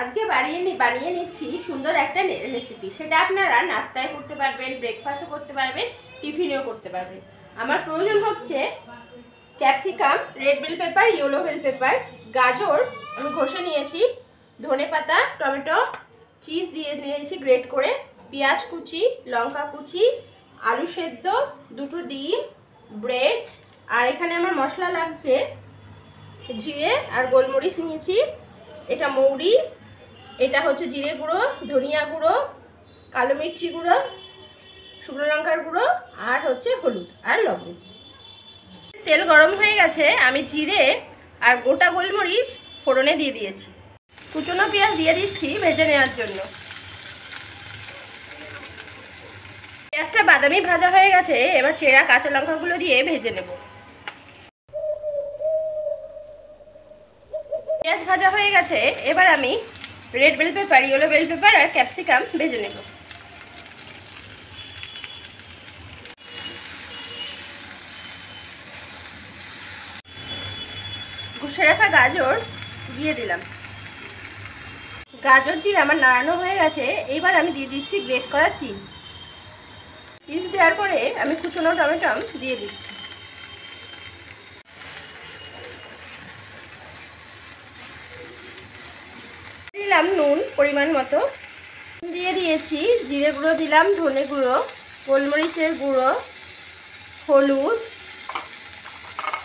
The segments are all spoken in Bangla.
আজকে বানিয়ে নিচ্ছি সুন্দর একটা রেসিপি। সেটা আপনারা নাস্তায় করতে পারবেন, ব্রেকফাস্টও করতে পারবেন, টিফিনেও করতে পারবেন। আমার প্রয়োজন হচ্ছে capsicum, red bell pepper, yellow bell pepper, গাজর আমি ঘষে নিয়েছি, ধনেপাতা, টমেটো, চিজ দিয়ে নিয়েছি গ্রেট করে, পেঁয়াজ কুচি, লঙ্কা কুচি, আলু সেদ্ধ, দুটো ডিম, ব্রেড। আর এখানে আমার মশলা লাগছে জিরে আর গোলমরিচ নিয়েছি, এটা মৌরি, এটা হচ্ছে জিরে গুঁড়ো, ধনিয়া গুঁড়ো, কালো মির্চি গুঁড়ো, শুকনো লঙ্কার গুঁড়ো, আর হচ্ছে হলুদ আর লবণ। তেল গরম হয়ে গেছে, আমি জিরে আর গোটা গোলমরিচ ফোড়নে দিয়ে দিয়েছি। কুচনো পেঁয়াজ দিয়ে দিচ্ছি ভেজে নেওয়ার জন্য। পেঁয়াজটা বাদামি ভাজা হয়ে গেছে, এবার চেরা কাঁচা লঙ্কাগুলো দিয়ে ভেজে নেব। পেঁয়াজ ভাজা হয়ে গেছে, এবার আমি red bell pepper, yellow bell pepper আর ক্যাপসিকাম ভেজে নেব। ঘষে রাখা গাজর দিয়ে দিলাম। গাজর দিয়ে আমার নাড়ানো হয়ে গেছে, এবার আমি দিয়ে দিচ্ছি গ্রেট করা চিজ। চিজ দেওয়ার পরে আমি কুচনো টমেটো দিয়ে দিচ্ছি। দিলাম নুন পরিমাণ মতো, দিয়ে দিয়েছি জিরে গুঁড়ো, দিলাম ধনে গুঁড়ো, গোলমরিচের গুঁড়ো, হলুদ,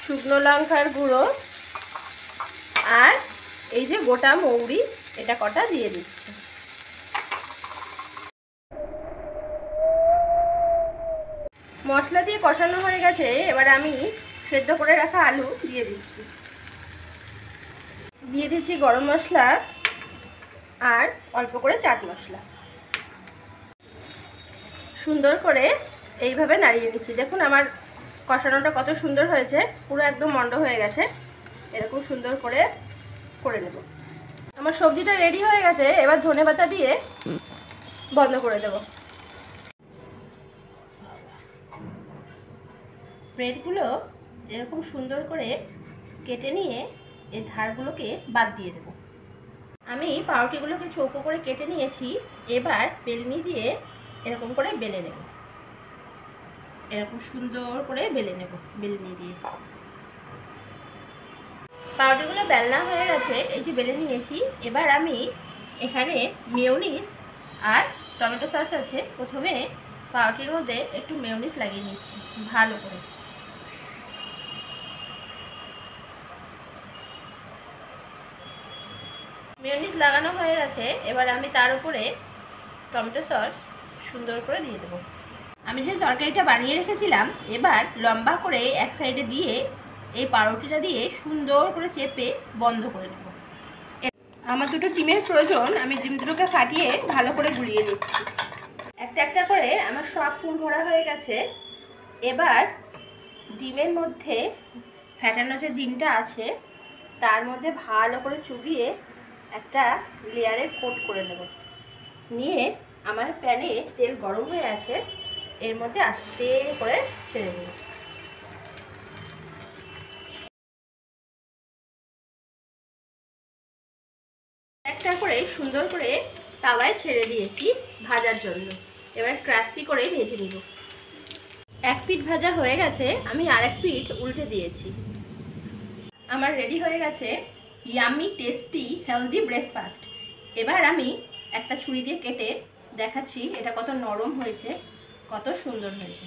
শুকনো লঙ্কার গুঁড়ো, আর এই যে গোটা মৌরি, এটা কটা দিয়ে দিচ্ছি। মশলা দিয়ে কষানো হয়ে গেছে, এবার আমি সেদ্ধ করে রাখা আলু দিয়ে দিচ্ছি। দিয়ে দিচ্ছি গরম মশলা আর অল্প করে চাট মশলা। সুন্দর করে এইভাবে নাড়িয়ে নিচ্ছি। দেখুন আমার কষানোটা কত সুন্দর হয়েছে, পুরো একদম মন্ড হয়ে গেছে। এরকম সুন্দর করে করে নেব। আমার সবজিটা রেডি হয়ে গেছে, এবার ধনেপাতা দিয়ে বন্ধ করে দেব। ব্রেডগুলো এরকম সুন্দর করে কেটে নিয়ে এই ধারগুলোকে বাদ দিয়ে দেব। আমি পাউরুটিগুলোকে চৌকো করে কেটে নিয়েছি, এবার বেলনি দিয়ে এরকম করে বেলে নেব। এরকম সুন্দর করে বেলে নেব বেলনি দিয়ে। পাউরুটিগুলো বেলনা হয়ে গেছে, এই যে বেলে নিয়েছি। এবার আমি এখানে মেয়োনিজ আর টমেটো সস আছে, প্রথমে পাউরুটির মধ্যে একটু মেয়োনিজ লাগিয়ে নিচ্ছি ভালো করে। মেয়োনিজ লাগানো হয়ে গেছে, এবার আমি তার উপরে টমেটো সস সুন্দর করে দিয়ে দেবো। আমি যে তরকারিটা বানিয়ে রেখেছিলাম, এবার লম্বা করে এক সাইডে দিয়ে এই পাউরুটিটা দিয়ে সুন্দর করে চেপে বন্ধ করে নেব। আমার দুটো ডিমের প্রয়োজন, আমি ডিম দুটোকে ফাটিয়ে ভালো করে গুলিয়ে নিচ্ছি। একটা একটা করে আমার সব পুর ভরা হয়ে গেছে। এবার ডিমের মধ্যে ফ্যাটানো যে ডিমটা আছে তার মধ্যে ভালো করে চুবিয়ে একটা লেয়ারের কোট করে নেব। নিয়ে আমার প্যানে তেল গরম হয়ে আছে, এর মধ্যে আস্তে করে ছেড়ে দেব। একটা করে সুন্দর করে তাওয়ায় ছেড়ে দিয়েছি ভাজার জন্য। এবার ক্রাস্পি করে ভেজে নিব। এক পিঠ ভাজা হয়ে গেছে, আমি আরেক পিঠ উল্টে দিয়েছি। আমার রেডি হয়ে গেছে ইয়াম্মি টেস্টি হেলদি ব্রেকফাস্ট। এবার আমি একটা ছুরি দিয়ে কেটে দেখাচ্ছি এটা কত নরম হয়েছে, কত সুন্দর হয়েছে।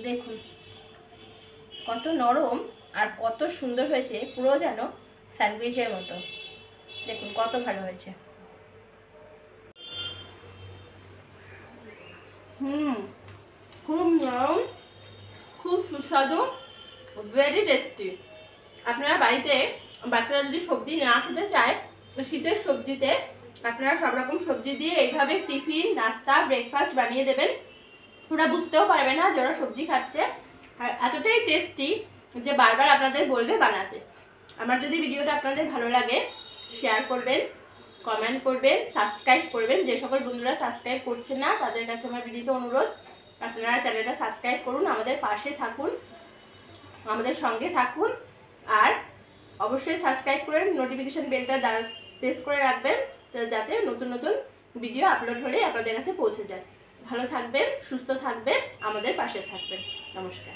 দেখুন কত নরম আর কত সুন্দর হয়েছে, পুরো যেন স্যান্ডউইচের মতো। দেখুন কত ভালো হয়েছে। খুব নরম, খুব সুস্বাদু, ভেরি টেস্টি। আপনারা বাড়িতে বাচ্চারা যদি সবজি না খেতে চায়, তো শীতের সবজিতে আপনারা সব রকম সবজি দিয়ে এইভাবে টিফিন, নাস্তা, ব্রেকফাস্ট বানিয়ে দেবেন। ওরা বুঝতেও পারবে না যে ওরা সবজি খাচ্ছে, আর এতটাই টেস্টি যে বারবার আপনাদের বলবে বানাতে। আমার যদি ভিডিওটা আপনাদের ভালো লাগে, শেয়ার করবেন, কমেন্ট করবেন, সাবস্ক্রাইব করবেন। যে সকল বন্ধুরা সাবস্ক্রাইব করছেন না তাদের কাছে আমার বিনীত অনুরোধ, আপনারা চ্যানেলটা সাবস্ক্রাইব করুন, আমাদের পাশে থাকুন। আমাদের সঙ্গে থাকুন। আর অবশ্যই সাবস্ক্রাইব করে নোটিফিকেশান বেলটা প্রেস করে রাখবেন, যাতে নতুন নতুন ভিডিও আপলোড হলে আপনাদের কাছে পৌঁছে যায়। ভালো থাকবেন, সুস্থ থাকবেন, আমাদের পাশে থাকবেন। নমস্কার।